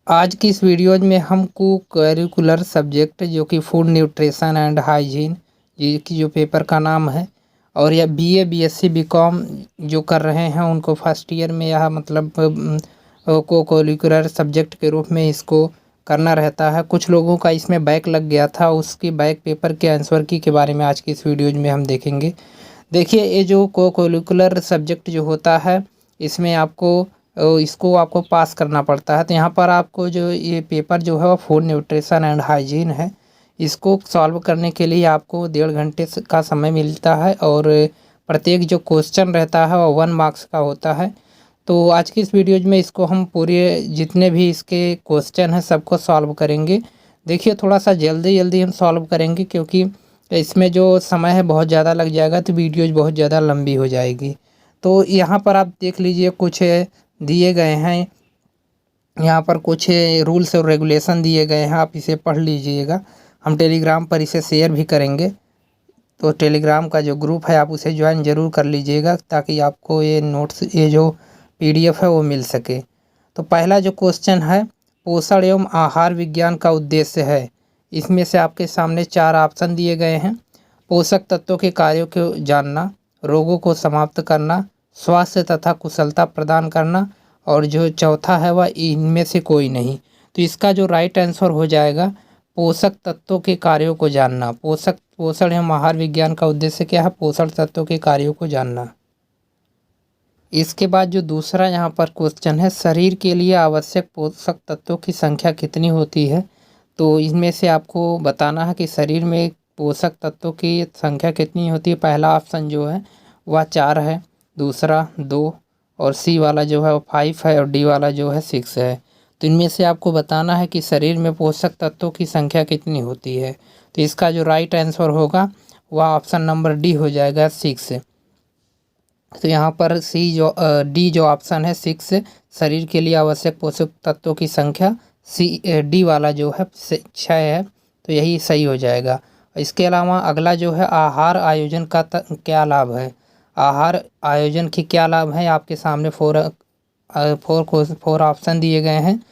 आज की इस वीडियो में हम को करिकुलर सब्जेक्ट जो कि फूड न्यूट्रिशन एंड हाइजीन ये की जो पेपर का नाम है, और यह बीए बीएससी बीकॉम जो कर रहे हैं उनको फर्स्ट ईयर में यह मतलब को करिकुलर सब्जेक्ट के रूप में इसको करना रहता है। कुछ लोगों का इसमें बैक लग गया था, उसकी बैक पेपर के आंसर की के बारे में आज की इस वीडियो में हम देखेंगे। देखिए, ये जो को करिकुलर सब्जेक्ट जो होता है इसमें इसको आपको पास करना पड़ता है। तो यहाँ पर आपको जो ये पेपर जो है वो फूड न्यूट्रिशन एंड हाइजीन है। इसको सॉल्व करने के लिए आपको 1.5 घंटे का समय मिलता है, और प्रत्येक जो क्वेश्चन रहता है वो 1 मार्क्स का होता है। तो आज की इस वीडियो में इसको हम पूरे जितने भी इसके क्वेश्चन हैं सबको सॉल्व करेंगे। देखिए, थोड़ा सा जल्दी जल्दी हम सॉल्व करेंगे क्योंकि इसमें जो समय है बहुत ज़्यादा लग जाएगा, तो वीडियोज बहुत ज़्यादा लंबी हो जाएगी। तो यहाँ पर आप देख लीजिए, कुछ दिए गए हैं, यहाँ पर कुछ रूल्स और रेगुलेशन दिए गए हैं, आप इसे पढ़ लीजिएगा। हम टेलीग्राम पर इसे शेयर भी करेंगे, तो टेलीग्राम का जो ग्रुप है आप उसे ज्वाइन ज़रूर कर लीजिएगा ताकि आपको ये नोट्स ये जो पीडीएफ है वो मिल सके। तो पहला जो क्वेश्चन है, पोषण एवं आहार विज्ञान का उद्देश्य है। इसमें से आपके सामने 4 ऑप्शन दिए गए हैं। पोषक तत्वों के कार्यों को जानना, रोगों को समाप्त करना, स्वास्थ्य तथा कुशलता प्रदान करना, और जो चौथा है वह इनमें से कोई नहीं। तो इसका जो राइट आंसर हो जाएगा पोषक तत्वों के कार्यों को जानना। पोषण एवं आहार विज्ञान का उद्देश्य क्या है? पोषण तत्वों के कार्यों को जानना। इसके बाद जो दूसरा यहाँ पर क्वेश्चन है, शरीर के लिए आवश्यक पोषक तत्वों की संख्या कितनी होती है? तो इसमें से आपको बताना है कि शरीर में पोषक तत्वों की संख्या कितनी होती है। पहला ऑप्शन जो है वह 4 है, दूसरा 2, और सी वाला जो है वो 5 है, और डी वाला जो है 6 है। तो इनमें से आपको बताना है कि शरीर में पोषक तत्वों की संख्या कितनी होती है। तो इसका जो राइट आंसर होगा वह ऑप्शन नंबर डी हो जाएगा, 6। तो यहाँ पर डी जो ऑप्शन है 6, शरीर के लिए आवश्यक पोषक तत्वों की संख्या डी वाला जो है 6 है, तो यही सही हो जाएगा। इसके अलावा अगला जो है, आहार आयोजन का क्या लाभ है? आहार आयोजन की क्या लाभ है? आपके सामने 4 ऑप्शन दिए गए हैं।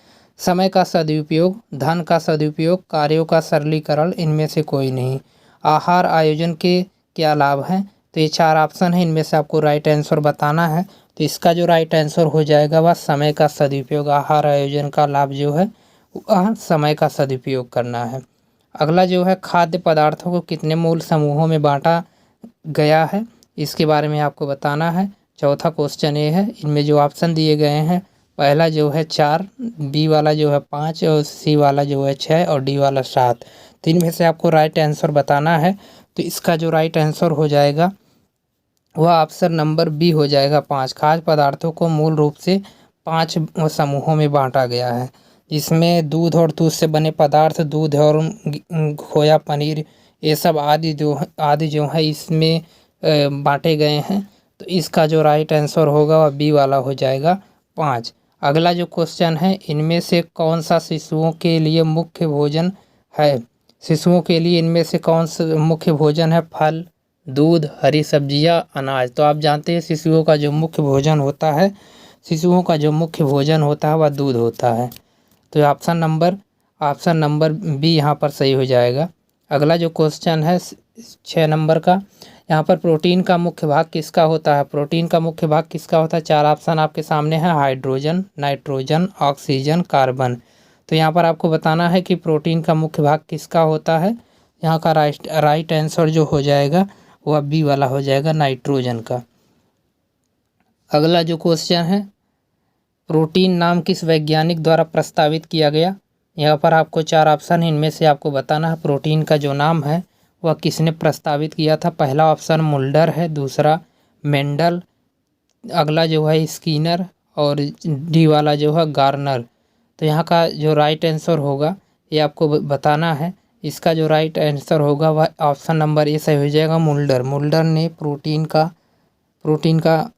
समय का सदुपयोग, धन का सदुपयोग, कार्यों का सरलीकरण, इनमें से कोई नहीं। आहार आयोजन के क्या लाभ हैं? तो ये 4 ऑप्शन है, इनमें से आपको राइट आंसर बताना है। तो इसका जो राइट आंसर हो जाएगा वह समय का सदुपयोग। आहार आयोजन का लाभ जो है वह समय का सदुपयोग करना है। अगला जो है, खाद्य पदार्थों को कितने मूल समूहों में बांटा गया है? इसके बारे में आपको बताना है। चौथा क्वेश्चन ये है, इनमें जो ऑप्शन दिए गए हैं, पहला जो है 4, बी वाला जो है 5, और सी वाला जो है 6, और डी वाला 7। तो इनमें से आपको राइट आंसर बताना है। तो इसका जो राइट आंसर हो जाएगा वह ऑप्शन नंबर बी हो जाएगा, 5। खाद्य पदार्थों को मूल रूप से 5 समूहों में बांटा गया है, जिसमें दूध और दूध से बने पदार्थ, दूध और खोया, पनीर, ये सब आदि जो है इसमें बांटे गए हैं। तो इसका जो राइट आंसर होगा वह बी वाला हो जाएगा, 5। अगला जो क्वेश्चन है, इनमें से कौन सा शिशुओं के लिए मुख्य भोजन है? शिशुओं के लिए इनमें से कौन सा मुख्य भोजन है? फल, दूध, हरी सब्जियां, अनाज। तो आप जानते हैं शिशुओं का जो मुख्य भोजन होता है, वह दूध होता है। तो ऑप्शन नंबर बी यहाँ पर सही हो जाएगा। अगला जो क्वेश्चन है 6 नंबर का, यहाँ पर प्रोटीन का मुख्य भाग किसका होता है? 4 ऑप्शन आपके सामने है, हाइड्रोजन, नाइट्रोजन, ऑक्सीजन, कार्बन। तो यहाँ पर आपको बताना है कि प्रोटीन का मुख्य भाग किसका होता है। यहाँ का राइट आंसर जो हो जाएगा वह बी वाला हो जाएगा, नाइट्रोजन का। अगला जो क्वेश्चन है, प्रोटीन नाम किस वैज्ञानिक द्वारा प्रस्तावित किया गया? यहाँ पर आपको 4 ऑप्शन है, इनमें से आपको बताना है प्रोटीन का जो नाम है वह किसने प्रस्तावित किया था। पहला ऑप्शन मुल्डर है, दूसरा मेंडल, अगला जो है स्किनर, और डी वाला जो है गार्नर। तो यहाँ का जो राइट आंसर होगा ये आपको बताना है। इसका जो राइट आंसर होगा वह ऑप्शन नंबर ए सही हो जाएगा, मुल्डर ने प्रोटीन का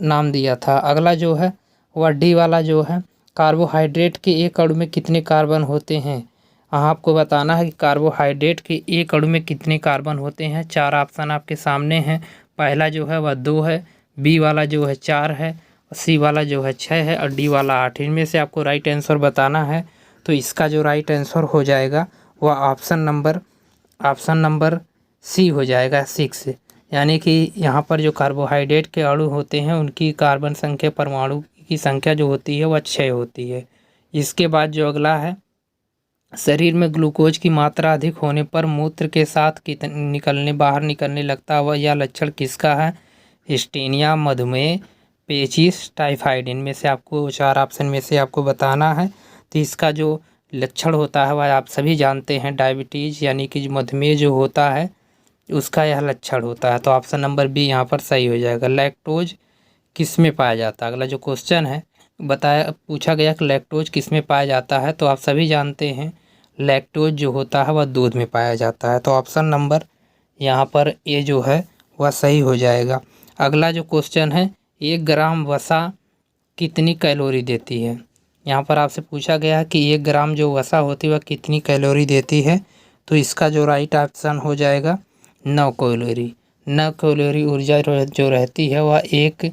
नाम दिया था। अगला जो है वह डी वाला जो है, कार्बोहाइड्रेट के एक अणु में कितने कार्बन होते हैं? आपको बताना है कि कार्बोहाइड्रेट के एक अणु में कितने कार्बन होते हैं। 4 ऑप्शन आपके सामने हैं। पहला जो है वह 2 है, बी वाला जो है 4 है, सी वाला जो है 6 है, और डी वाला 8। इनमें से आपको राइट आंसर बताना है। तो इसका जो राइट आंसर हो जाएगा वह ऑप्शन नंबर सी हो जाएगा 6। यानी कि यहाँ पर जो कार्बोहाइड्रेट के अणु होते हैं उनकी कार्बन संख्या परमाणु की संख्या जो होती है वह 6 होती है। इसके बाद जो अगला है, शरीर में ग्लूकोज की मात्रा अधिक होने पर मूत्र के साथ बाहर निकलने लगता है, वह यह लक्षण किसका है? स्टेनिया, मधुमेह, पेचिस, टाइफाइड। इनमें से आपको 4 ऑप्शन में से आपको बताना है। तो इसका जो लक्षण होता है वह आप सभी जानते हैं, डायबिटीज़ यानी कि मधुमेह जो होता है उसका यह लक्षण होता है। तो ऑप्शन नंबर बी यहाँ पर सही हो जाएगा। लैक्टोज किस में पाया जाता है? अगला जो क्वेश्चन है पूछा गया कि लैक्टोज किस में पाया जाता है, तो आप सभी जानते हैं लैक्टोज जो होता है वह दूध में पाया जाता है। तो ऑप्शन नंबर यहाँ पर ए जो है वह सही हो जाएगा। अगला जो क्वेश्चन है, 1 ग्राम वसा कितनी कैलोरी देती है? यहाँ पर आपसे पूछा गया है कि 1 ग्राम जो वसा होती है वह कितनी कैलोरी देती है? तो इसका जो राइट ऑप्शन हो जाएगा 9 कैलोरी। 9 कैलोरी ऊर्जा जो रहती है वह एक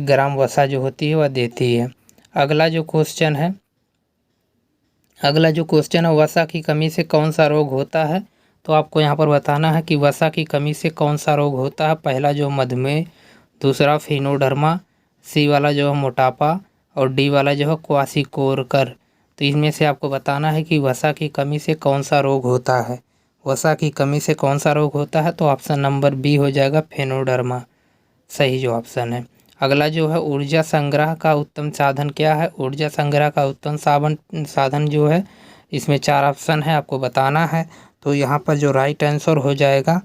ग्राम वसा जो होती है वह देती है। अगला जो क्वेश्चन है वसा की कमी से कौन सा रोग होता है? तो आपको यहाँ पर बताना है कि वसा की कमी से कौन सा रोग होता है। पहला जो मधुमेह, दूसरा फिनोडर्मा, सी वाला जो है मोटापा और डी वाला जो है क्वाशिकोरकर। तो इनमें से आपको बताना है कि वसा की कमी से कौन सा रोग होता है। वसा की कमी से कौन सा रोग होता है? तो ऑप्शन नंबर बी हो जाएगा, फिनोडर्मा, सही जो ऑप्शन है। अगला जो है, ऊर्जा संग्रह का उत्तम साधन क्या है? ऊर्जा संग्रह का उत्तम साधन जो है, इसमें 4 ऑप्शन है, आपको बताना है। तो यहाँ पर जो राइट आंसर हो जाएगा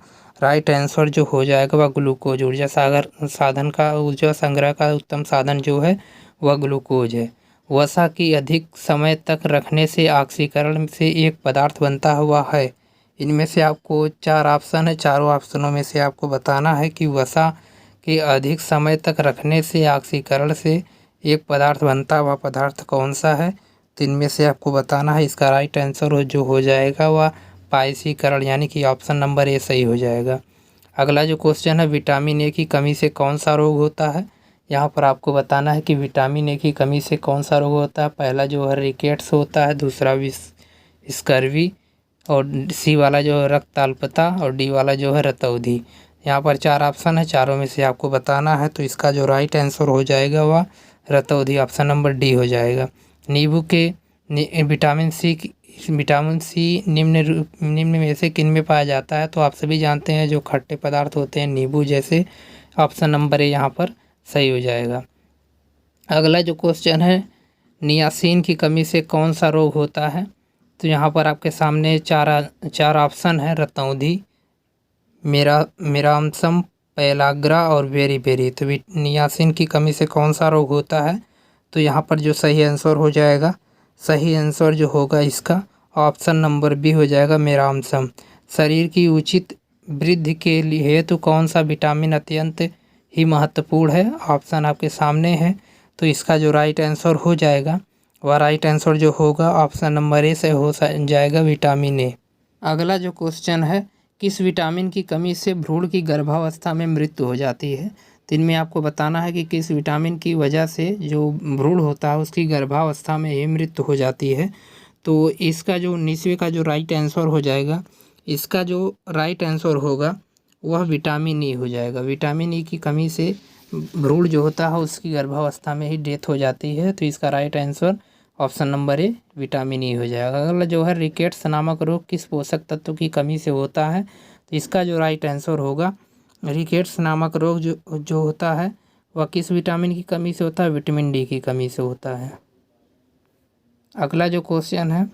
वह ग्लूकोज। ऊर्जा संग्रह का उत्तम साधन जो है वह ग्लूकोज है। वसा की अधिक समय तक रखने से ऑक्सीकरण से एक पदार्थ बनता हुआ है। इनमें से आपको 4 ऑप्शन है, चारों ऑप्शनों में से आपको बताना है कि वसा के अधिक समय तक रखने से ऑक्सीकरण से एक पदार्थ बनता हुआ पदार्थ कौन सा है? तो इनमें से आपको बताना है। इसका राइट आंसर जो हो जाएगा वह पायसीकरण, यानी कि ऑप्शन नंबर ए सही हो जाएगा। अगला जो क्वेश्चन है, विटामिन ए की कमी से कौन सा रोग होता है? यहाँ पर आपको बताना है कि विटामिन ए की कमी से कौन सा रोग होता है। पहला जो है रिकेट्स होता है, दूसरा स्कर्वी और सी वाला जो है रक्त अल्पता और डी वाला जो है रतौंधी। यहाँ पर 4 ऑप्शन है, चारों में से आपको बताना है। तो इसका जो राइट आंसर हो जाएगा वह रतौंधी, ऑप्शन नंबर डी हो जाएगा। नींबू के विटामिन सी निम्न में से किन में पाया जाता है? तो आप सभी जानते हैं जो खट्टे पदार्थ होते हैं नींबू जैसे, ऑप्शन नंबर ए यहाँ पर सही हो जाएगा। अगला जो क्वेश्चन है, नियासिन की कमी से कौन सा रोग होता है? तो यहाँ पर आपके सामने 4 ऑप्शन है, रतौंधी, मेरामसम, पेलाग्रा और बेरी। तो नियासिन की कमी से कौन सा रोग होता है? तो यहाँ पर जो सही आंसर हो जाएगा, सही आंसर जो होगा इसका ऑप्शन नंबर बी हो जाएगा, मेरामसम। शरीर की उचित वृद्धि के लिए हेतु कौन सा विटामिन अत्यंत ही महत्वपूर्ण है? ऑप्शन आपके सामने है। तो इसका जो राइट आंसर हो जाएगा वह राइट आंसर जो होगा ऑप्शन नंबर ए से हो जाएगा, विटामिन ए। अगला जो क्वेश्चन है, किस विटामिन की कमी से भ्रूण की गर्भावस्था में मृत्यु हो जाती है? तो इनमें आपको बताना है कि किस विटामिन की वजह से जो भ्रूण होता है उसकी गर्भावस्था में ही मृत्यु हो जाती है। तो इसका जो 19वें का जो राइट आंसर हो जाएगा, इसका जो राइट आंसर होगा वह विटामिन ई हो जाएगा। विटामिन ई की कमी से भ्रूण जो होता है उसकी गर्भावस्था में ही डेथ हो जाती है। तो इसका right answer option number A, vitamin E हो जाएगा। अगला जो है, रिकेट्स नामक रोग किस पोषक तत्व की कमी से होता है? तो इसका जो राइट आंसर होगा, रिकेट्स नामक रोग जो होता है वह किस विटामिन की कमी से होता है? विटामिन डी की कमी से होता है। अगला जो क्वेश्चन है,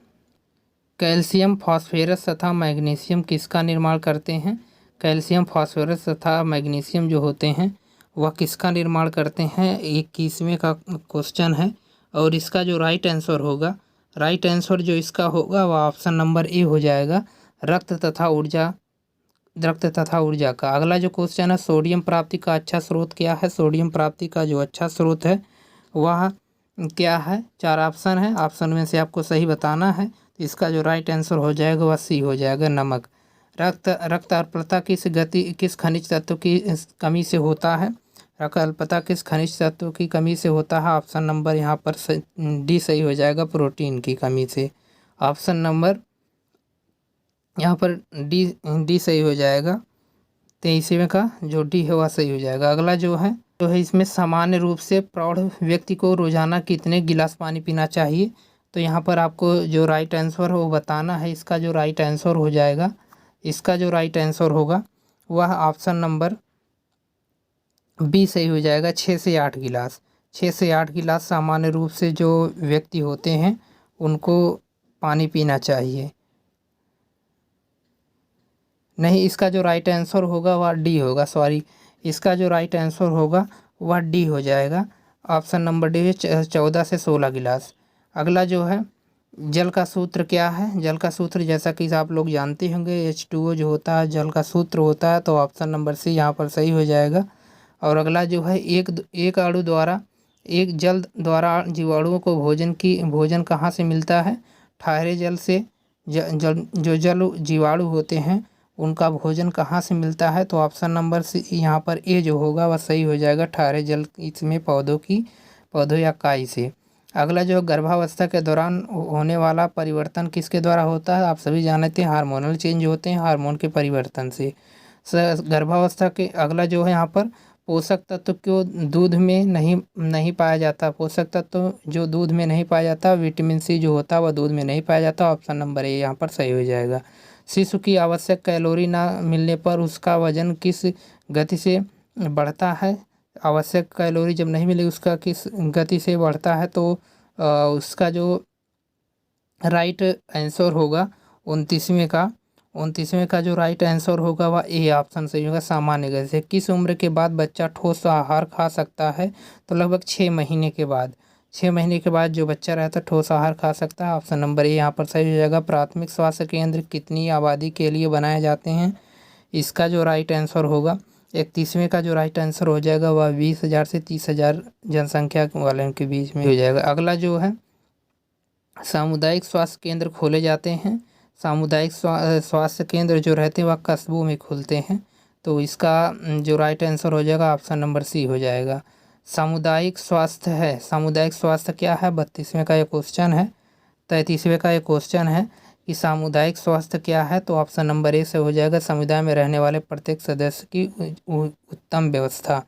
कैल्शियम, फास्फोरस तथा मैग्नीशियम किसका निर्माण करते हैं? कैल्शियम, फास्फोरस तथा मैग्नीशियम जो होते हैं वह किसका निर्माण करते हैं? 21वें का क्वेश्चन है और इसका जो राइट आंसर जो इसका होगा वह ऑप्शन नंबर ए हो जाएगा, रक्त तथा ऊर्जा का। अगला जो क्वेश्चन है, सोडियम प्राप्ति का अच्छा स्रोत क्या है? सोडियम प्राप्ति का जो अच्छा स्रोत है वह क्या है? 4 ऑप्शन है, ऑप्शन में से आपको सही बताना है। तो इसका जो राइट आंसर हो जाएगा वह सी हो जाएगा, नमक। रक्त अल्पता किस खनिज तत्व की कमी से होता है? रक्त अल्पता किस खनिज तत्व की कमी से होता है? ऑप्शन नंबर यहाँ पर डी सही हो जाएगा, प्रोटीन की कमी से। ऑप्शन नंबर यहाँ पर डी सही हो जाएगा। 23वें का जो डी है वह सही हो जाएगा। अगला जो है इसमें सामान्य रूप से प्रौढ़ व्यक्ति को रोजाना कितने गिलास पानी पीना चाहिए? तो यहाँ पर आपको जो राइट आंसर हो वो बताना है। इसका जो राइट आंसर हो जाएगा, इसका जो राइट आंसर होगा वह ऑप्शन नंबर बी सही हो जाएगा, 6 से 8 गिलास। 6 से 8 गिलास सामान्य रूप से जो व्यक्ति होते हैं उनको पानी पीना चाहिए। नहीं, इसका जो राइट आंसर होगा वह डी होगा, सॉरी, इसका जो राइट आंसर होगा वह डी हो जाएगा। ऑप्शन नंबर डी है, 14 से 16 गिलास। अगला जो है जल का सूत्र क्या है? जल का सूत्र जैसा कि आप लोग जानते होंगे H2O जो होता है जल का सूत्र होता है, तो ऑप्शन नंबर सी यहाँ पर सही हो जाएगा। और अगला जो है एक अणु द्वारा एक जल द्वारा जीवाणुओं को भोजन कहाँ से मिलता है? ठहरे जल से। जो जल जीवाणु होते हैं उनका भोजन कहाँ से मिलता है? तो ऑप्शन नंबर सी यहाँ पर ए जो होगा वह सही हो जाएगा, ठहरे जल, इसमें पौधों या काई से। अगला जो गर्भावस्था के दौरान होने वाला परिवर्तन किसके द्वारा होता है? आप सभी जानते हैं हार्मोनल चेंज होते हैं, हार्मोन के परिवर्तन से गर्भावस्था के। अगला जो है यहाँ पर पोषक तत्व क्यों दूध में नहीं पाया जाता? पोषक तत्व जो दूध में नहीं पाया जाता, विटामिन सी जो होता है वह दूध में नहीं पाया जाता। ऑप्शन नंबर ए यहाँ पर सही हो जाएगा। शिशु की आवश्यक कैलोरी ना मिलने पर उसका वजन किस गति से बढ़ता है? आवश्यक कैलोरी जब नहीं मिले उसका किस गति से बढ़ता है? तो उसका जो राइट आंसर होगा 29वें का जो राइट आंसर होगा वह ए ऑप्शन सही होगा, सामान्य गति से। किस उम्र के बाद बच्चा ठोस आहार खा सकता है? तो लगभग 6 महीने के बाद। 6 महीने के बाद जो बच्चा रहता है ठोस आहार खा सकता है। ऑप्शन नंबर ए यहाँ पर सही हो जाएगा। प्राथमिक स्वास्थ्य केंद्र कितनी आबादी के लिए बनाए जाते हैं? इसका जो राइट आंसर होगा 31वें का जो राइट आंसर हो जाएगा वह 20,000 से 30,000 जनसंख्या वाले के बीच में हो जाएगा। अगला जो है सामुदायिक स्वास्थ्य केंद्र खोले जाते हैं। सामुदायिक स्वास्थ्य केंद्र जो रहते हैं वह कस्बों में खुलते हैं, तो इसका जो राइट आंसर हो जाएगा ऑप्शन नंबर सी हो जाएगा। सामुदायिक स्वास्थ्य क्या है? 32वें का ये क्वेश्चन है। 33वें का ये क्वेश्चन है कि सामुदायिक स्वास्थ्य क्या है? तो ऑप्शन नंबर ए से हो जाएगा, समुदाय में रहने वाले प्रत्येक सदस्य की उत्तम व्यवस्था।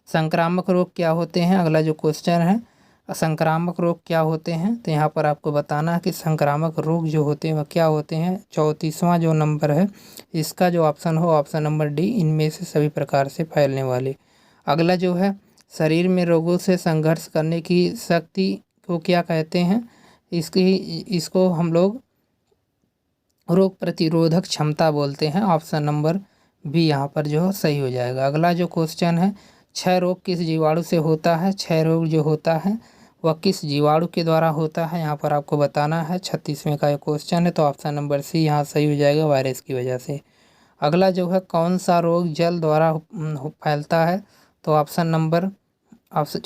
संक्रामक रोग क्या होते हैं? अगला जो क्वेश्चन है संक्रामक रोग क्या होते हैं? तो यहाँ पर आपको बताना है कि संक्रामक रोग जो होते हैं वह क्या होते हैं। 34वां जो नंबर है इसका जो ऑप्शन हो ऑप्शन नंबर डी, इनमें से सभी प्रकार से फैलने वाले। अगला जो है शरीर में रोगों से संघर्ष करने की शक्ति को क्या कहते हैं? इसको हम लोग रोग प्रतिरोधक क्षमता बोलते हैं। ऑप्शन नंबर बी यहाँ पर जो सही हो जाएगा। अगला जो क्वेश्चन है क्षय रोग किस जीवाणु से होता है? क्षय रोग जो होता है वह किस जीवाणु के द्वारा होता है? यहाँ पर आपको बताना है। 36वें का ये क्वेश्चन है, तो ऑप्शन नंबर सी यहाँ सही हो जाएगा, वायरस की वजह से। अगला जो है कौन सा रोग जल द्वारा फैलता है? तो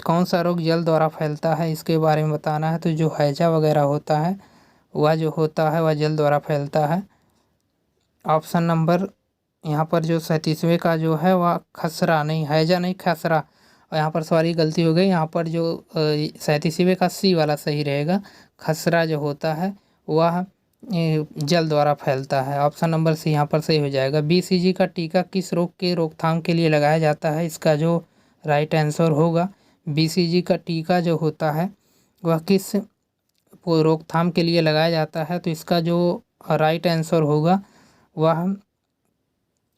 कौन सा रोग जल द्वारा फैलता है इसके बारे में बताना है। तो जो हैजा वगैरह होता है वह जो होता है वह जल द्वारा फैलता है। ऑप्शन नंबर यहाँ पर जो 37वें का जो है वह खसरा, नहीं हैजा नहीं खसरा, और यहाँ पर सॉरी गलती हो गई। यहाँ पर जो 37वें का सी वाला सही रहेगा। खसरा जो होता है वह जल द्वारा फैलता है। ऑप्शन नंबर सी यहाँ पर सही हो जाएगा। BCG का टीका किस रोग के रोकथाम के लिए लगाया जाता है? इसका जो राइट आंसर होगा BCG का टीका जो होता है वह किस रोकथाम के लिए लगाया जाता है? तो इसका जो राइट आंसर होगा वह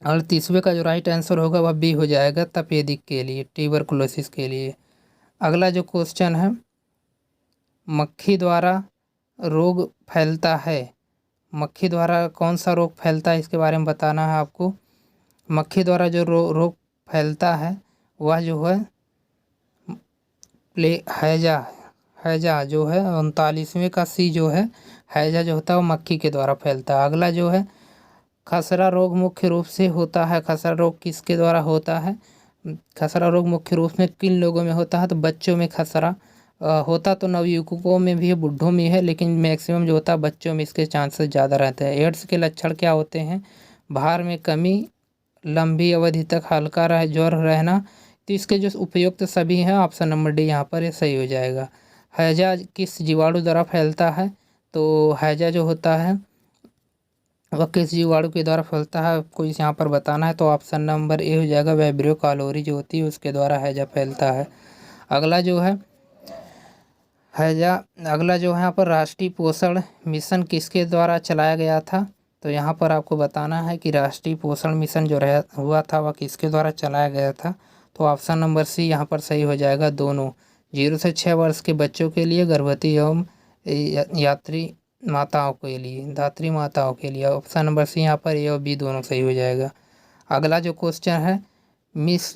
38वें का जो राइट आंसर होगा वह बी हो जाएगा, तपेदिक के लिए, ट्यूबरकुलोसिस के लिए। अगला जो क्वेश्चन है मक्खी द्वारा रोग फैलता है, मक्खी द्वारा कौन सा रोग फैलता है इसके बारे में बताना है आपको। मक्खी द्वारा जो रोग फैलता है वह जो है हैजा जो है 39वें का सी जो है हैजा जो होता है वो मक्खी के द्वारा फैलता है। अगला जो है खसरा रोग मुख्य रूप से होता है, खसरा रोग किसके द्वारा होता है? खसरा रोग मुख्य रूप में किन लोगों में होता है? तो बच्चों में खसरा होता तो नवयुवकों में भी है, बुढ़ों में है, लेकिन मैक्सिमम जो होता है बच्चों में इसके चांसेस ज़्यादा रहते हैं। एड्स के लक्षण क्या होते हैं? भार में कमी, लंबी अवधि तक हल्का ज्वर रहना, तो इसके जो उपयुक्त सभी हैं ऑप्शन नंबर डी यहाँ पर ये सही हो जाएगा। हैजा किस जीवाणु द्वारा फैलता है? तो हैजा जो होता है वह किस जीवाणु के द्वारा फैलता है आपको इस यहाँ पर बताना है। तो ऑप्शन नंबर ए हो जाएगा, वाइब्रियो कैलोरी जो होती है उसके द्वारा हैजा फैलता है। अगला जो है हैजा अगला जो है यहाँ पर राष्ट्रीय पोषण मिशन किसके द्वारा चलाया गया था? तो यहाँ पर आपको बताना है कि राष्ट्रीय पोषण मिशन जो हुआ था वह किसके द्वारा चलाया गया था। तो ऑप्शन नंबर सी यहाँ पर सही हो जाएगा, दोनों 0 से 6 वर्ष के बच्चों के लिए, गर्भवती एवं यात्री माताओं के लिए, धात्री माताओं के लिए। ऑप्शन नंबर सी यहाँ पर ए और बी दोनों सही हो जाएगा। अगला जो क्वेश्चन है मिस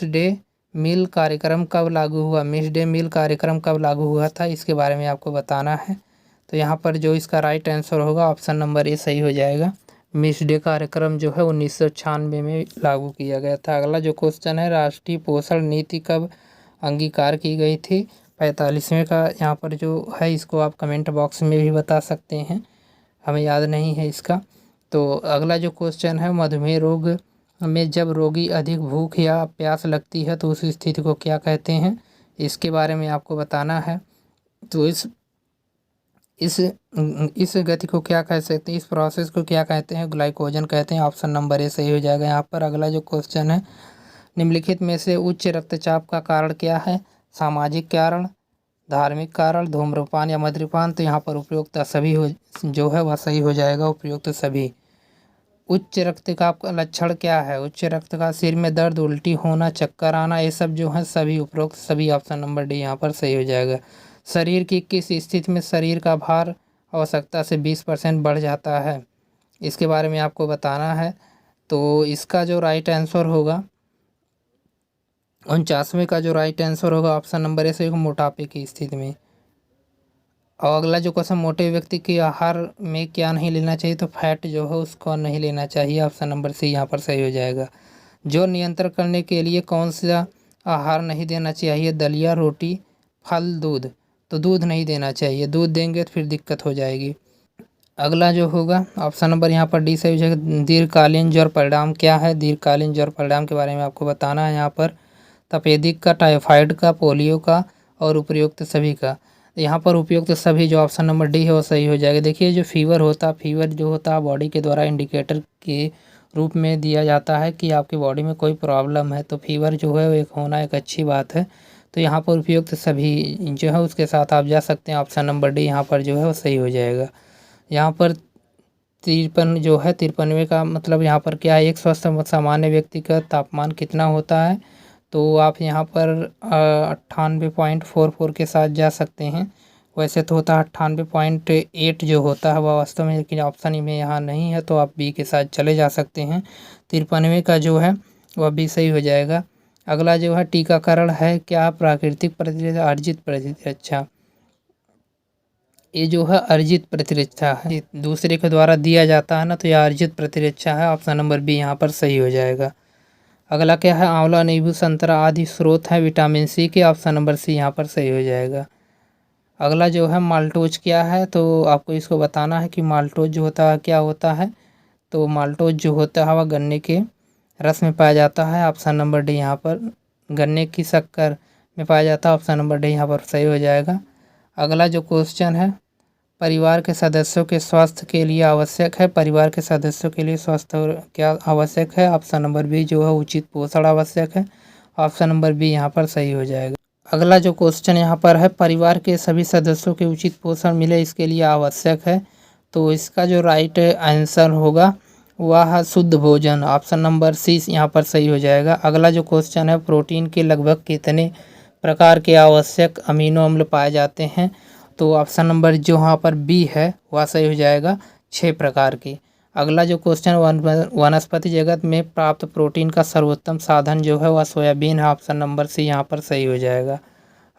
डे मील कार्यक्रम कब लागू हुआ? मिस डे मील कार्यक्रम कब लागू हुआ था इसके बारे में आपको बताना है। तो यहाँ पर जो इसका राइट आंसर होगा ऑप्शन नंबर ए सही हो जाएगा। मिस डे कार्यक्रम जो है 1996 में लागू किया गया था। अगला जो क्वेश्चन है राष्ट्रीय पोषण नीति कब अंगीकार की गई थी? 45वें का यहाँ पर जो है इसको आप कमेंट बॉक्स में भी बता सकते हैं, हमें याद नहीं है इसका। तो अगला जो क्वेश्चन है मधुमेह रोग में जब रोगी अधिक भूख या प्यास लगती है तो उस स्थिति को क्या कहते हैं, इसके बारे में आपको बताना है। तो इस गति को क्या कह सकते हैं, इस प्रोसेस को क्या कहते हैं? ग्लाइकोजन कहते हैं। ऑप्शन नंबर ए सही हो जाएगा यहाँ पर। अगला जो क्वेश्चन है निम्नलिखित में से उच्च रक्तचाप का कारण क्या है? सामाजिक कारण, धार्मिक कारण, धूम्रपान या मद्यपान। तो यहाँ पर उपयुक्त सभी हो जो है वह सही हो जाएगा, उपयुक्त सभी। उच्च रक्तचाप का लक्षण क्या है? उच्च रक्तचाप, सिर में दर्द, उल्टी होना, चक्कर आना, ये सब जो है सभी उपरोक्त सभी। ऑप्शन नंबर डी यहाँ पर सही हो जाएगा। शरीर की किस स्थिति में शरीर का भार आवश्यकता से 20% बढ़ जाता है, इसके बारे में आपको बताना है। तो इसका जो राइट आंसर होगा 49वें का जो राइट आंसर होगा ऑप्शन नंबर ए से मोटापे की स्थिति में। और अगला जो क्वेश्चन मोटे व्यक्ति के आहार में क्या नहीं लेना चाहिए? तो फैट जो है उसको नहीं लेना चाहिए। ऑप्शन नंबर सी यहाँ पर सही हो जाएगा। जो नियंत्रण करने के लिए कौन सा आहार नहीं देना चाहिए? दलिया, रोटी, फल, दूध। तो दूध नहीं देना चाहिए, दूध देंगे तो फिर दिक्कत हो जाएगी। अगला जो होगा ऑप्शन नंबर यहाँ पर डी सही हो जाएगा। दीर्घकालीन ज्वर परिणाम क्या है? दीर्घकालीन ज्वर परिणाम के बारे में आपको बताना है यहाँ पर। तपेदिक का, टाइफाइड का, पोलियो का और उपयुक्त सभी का। यहाँ पर उपयुक्त सभी जो ऑप्शन नंबर डी है वो सही हो जाएगा। देखिए जो फीवर जो होता है बॉडी के द्वारा इंडिकेटर के रूप में दिया जाता है कि आपकी बॉडी में कोई प्रॉब्लम है, तो फीवर जो है वो एक होना एक अच्छी बात है। तो यहाँ पर उपयुक्त सभी जो है उसके साथ आप जा सकते हैं। ऑप्शन नंबर डी यहाँ पर जो है वो सही हो जाएगा। यहाँ पर 53वें का मतलब यहाँ पर क्या है? एक स्वस्थ सामान्य व्यक्ति का तापमान कितना होता है? तो आप यहाँ पर 98.44 के साथ जा सकते हैं। वैसे तो होता है 98.8 जो होता है वह वास्तव में, लेकिन ऑप्शन में यहाँ नहीं है तो आप बी के साथ चले जा सकते हैं। 53वें का जो है वह बी सही हो जाएगा। अगला जो है टीकाकरण है क्या? प्राकृतिक प्रतिरक्षा, अर्जित प्रतिरक्षा। ये जो है अर्जित प्रतिरक्षा है, दूसरे के द्वारा दिया जाता है ना, तो यह अर्जित प्रतिरक्षा है। ऑप्शन नंबर बी यहाँ पर सही हो जाएगा। अगला क्या है? आंवला, नींबू, संतरा आदि स्रोत है विटामिन सी के। ऑप्शन नंबर सी यहाँ पर सही हो जाएगा। अगला जो है माल्टोज क्या है? तो आपको इसको बताना है कि माल्टोज जो होता है क्या होता है। तो माल्टोज जो होता है वह गन्ने के रस में पाया जाता है। ऑप्शन नंबर डी यहाँ पर। गन्ने की शक्कर में पाया जाता है। ऑप्शन नंबर डी यहाँ पर सही हो जाएगा। अगला जो क्वेश्चन है परिवार के सदस्यों के स्वास्थ्य के लिए आवश्यक है। परिवार के सदस्यों के लिए स्वास्थ्य क्या आवश्यक है? ऑप्शन नंबर बी जो है उचित पोषण आवश्यक है। ऑप्शन नंबर बी यहाँ पर सही हो जाएगा। अगला जो क्वेश्चन यहाँ पर है परिवार के सभी सदस्यों के उचित पोषण मिले इसके लिए आवश्यक है। तो इसका जो राइट आंसर होगा वह शुद्ध भोजन। ऑप्शन नंबर सी यहाँ पर सही हो जाएगा। अगला जो क्वेश्चन है प्रोटीन के लगभग कितने प्रकार के आवश्यक अमीनो अम्ल पाए जाते हैं? तो ऑप्शन नंबर जो यहाँ पर बी है वह सही हो जाएगा, 6 प्रकार के। अगला जो क्वेश्चन वनस्पति जगत में प्राप्त प्रोटीन का सर्वोत्तम साधन जो है वह सोयाबीन है। ऑप्शन नंबर सी यहाँ पर सही हो जाएगा।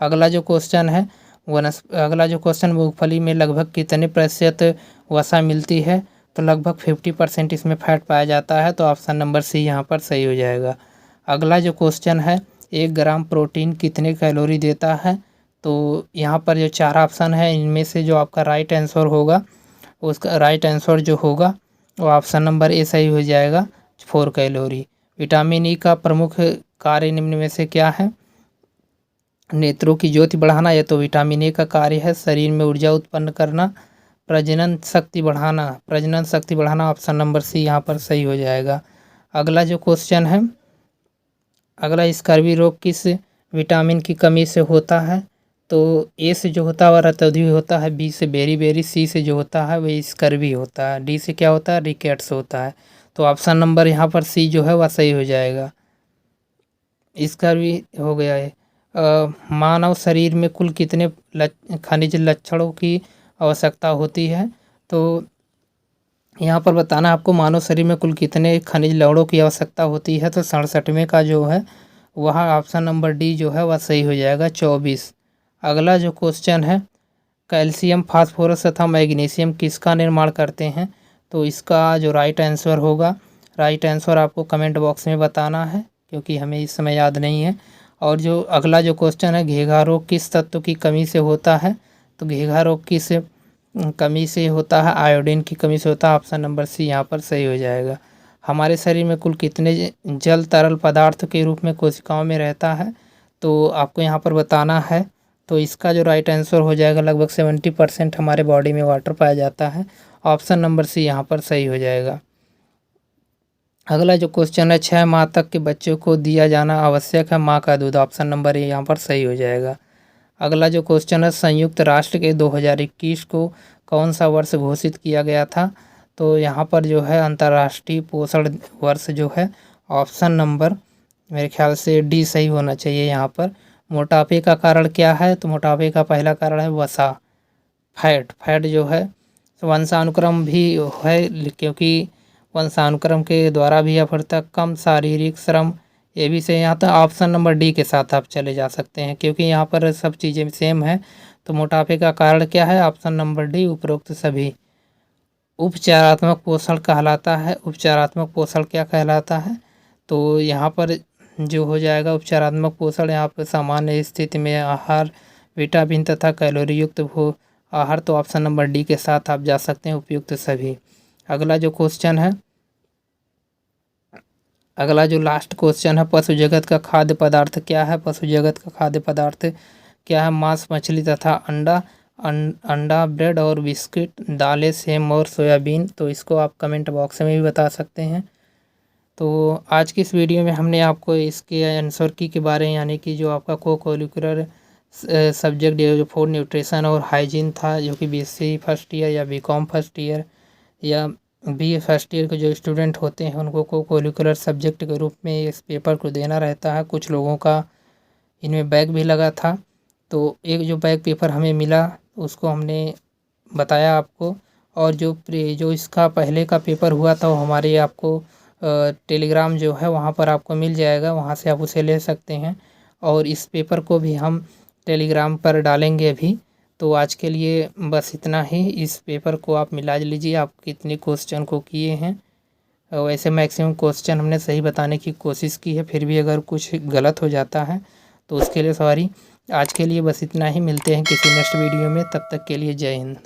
अगला जो क्वेश्चन है मूंगफली में लगभग कितने प्रतिशत वसा मिलती है? तो लगभग 50% इसमें फैट पाया जाता है। तो ऑप्शन नंबर सी यहाँ पर सही हो जाएगा। अगला जो क्वेश्चन है 1 ग्राम प्रोटीन कितने कैलोरी देता है? तो यहाँ पर जो 4 ऑप्शन है इनमें से जो आपका राइट आंसर होगा उसका राइट आंसर जो होगा वो ऑप्शन नंबर ए सही हो जाएगा, 4 कैलोरी। विटामिन ई का प्रमुख कार्य निम्न में से क्या है? नेत्रों की ज्योति बढ़ाना, या तो विटामिन ए का कार्य है। शरीर में ऊर्जा उत्पन्न करना, प्रजनन शक्ति बढ़ाना ऑप्शन नंबर सी यहाँ पर सही हो जाएगा। अगला जो क्वेश्चन है, अगला स्कर्वी रोग किस विटामिन की कमी से होता है? तो ए से जो होता है वह रतौंधी होता है, बी से बेरी, सी से जो होता है वह स्कर्वी होता है, डी से क्या होता है? रिकेट्स होता है। तो ऑप्शन नंबर यहाँ पर सी जो है वह सही हो जाएगा। स्कर्वी हो गया है। मानव शरीर में कुल कितने खनिज लक्षणों की आवश्यकता होती है? तो यहाँ पर बताना आपको मानव शरीर में कुल कितने खनिज लवणों की आवश्यकता होती है। तो 67वें का जो है वह ऑप्शन नंबर डी जो है वह सही हो जाएगा, 24। अगला जो क्वेश्चन है, कैल्शियम, फास्फोरस तथा मैग्नीशियम किसका निर्माण करते हैं? तो इसका जो राइट आंसर होगा, राइट आंसर आपको कमेंट बॉक्स में बताना है, क्योंकि हमें इस समय याद नहीं है। और जो अगला जो क्वेश्चन है, घेघा रोग किस तत्व की कमी से होता है? तो घेघा रोग किस कमी से होता है? आयोडीन की कमी से होता है। ऑप्शन नंबर सी यहाँ पर सही हो जाएगा। हमारे शरीर में कुल कितने जल तरल पदार्थ के रूप में कोशिकाओं में रहता है? तो आपको यहाँ पर बताना है। तो इसका जो राइट आंसर हो जाएगा, लगभग 70% हमारे बॉडी में वाटर पाया जाता है। ऑप्शन नंबर सी यहाँ पर सही हो जाएगा। अगला जो क्वेश्चन है, 6 माह तक के बच्चों को दिया जाना आवश्यक है माँ का दूध। ऑप्शन नंबर ए यहाँ पर सही हो जाएगा। अगला जो क्वेश्चन है, संयुक्त राष्ट्र के 2021 को कौन सा वर्ष घोषित किया गया था? तो यहाँ पर जो है अंतर्राष्ट्रीय पोषण वर्ष जो है, ऑप्शन नंबर मेरे ख्याल से डी सही होना चाहिए यहाँ पर। मोटापे का कारण क्या है? तो मोटापे का पहला कारण है वसा, फैट जो है। वंशानुक्रम भी है, क्योंकि वंशानुक्रम के द्वारा भी अपहृता, कम शारीरिक श्रम, ये भी से यहाँ तक ऑप्शन नंबर डी के साथ आप चले जा सकते हैं, क्योंकि यहाँ पर सब चीज़ें सेम है। तो मोटापे का कारण क्या है? ऑप्शन नंबर डी, उपरोक्त सभी। उपचारात्मक पोषण कहलाता है। उपचारात्मक पोषण क्या कहलाता है? तो यहाँ पर जो हो जाएगा उपचारात्मक पोषण, यहाँ पर सामान्य स्थिति में आहार, विटामिन तथा कैलोरी युक्त आहार। तो ऑप्शन नंबर डी के साथ आप जा सकते हैं, उपयुक्त सभी। अगला जो क्वेश्चन है, अगला जो लास्ट क्वेश्चन है, पशु जगत का खाद्य पदार्थ क्या है? पशु जगत का खाद्य पदार्थ क्या है? मांस, मछली तथा अंडा, ब्रेड और बिस्किट, दालें, सेम और सोयाबीन। तो इसको आप कमेंट बॉक्स में भी बता सकते हैं। तो आज की इस वीडियो में हमने आपको इसके आंसर की के बारे में, यानी कि जो आपका को करिकुलर सब्जेक्ट जो फूड न्यूट्रिशन और हाइजीन था, जो कि BSc फर्स्ट ईयर या BCom फर्स्ट ईयर या BA फर्स्ट ईयर के जो स्टूडेंट होते हैं उनको को करिकुलर सब्जेक्ट के रूप में इस पेपर को देना रहता है। कुछ लोगों का इनमें बैक भी लगा था, तो एक जो बैक पेपर हमें मिला उसको हमने बताया आपको। और जो इसका पहले का पेपर हुआ था वो हमारे आपको टेलीग्राम जो है वहाँ पर आपको मिल जाएगा, वहाँ से आप उसे ले सकते हैं। और इस पेपर को भी हम टेलीग्राम पर डालेंगे अभी। तो आज के लिए बस इतना ही। इस पेपर को आप मिला लीजिए, आप कितने क्वेश्चन को किए हैं। वैसे मैक्सिमम क्वेश्चन हमने सही बताने की कोशिश की है, फिर भी अगर कुछ गलत हो जाता है तो उसके लिए सॉरी। आज के लिए बस इतना ही, मिलते हैं किसी नेक्स्ट वीडियो में, तब तक के लिए जय हिंद।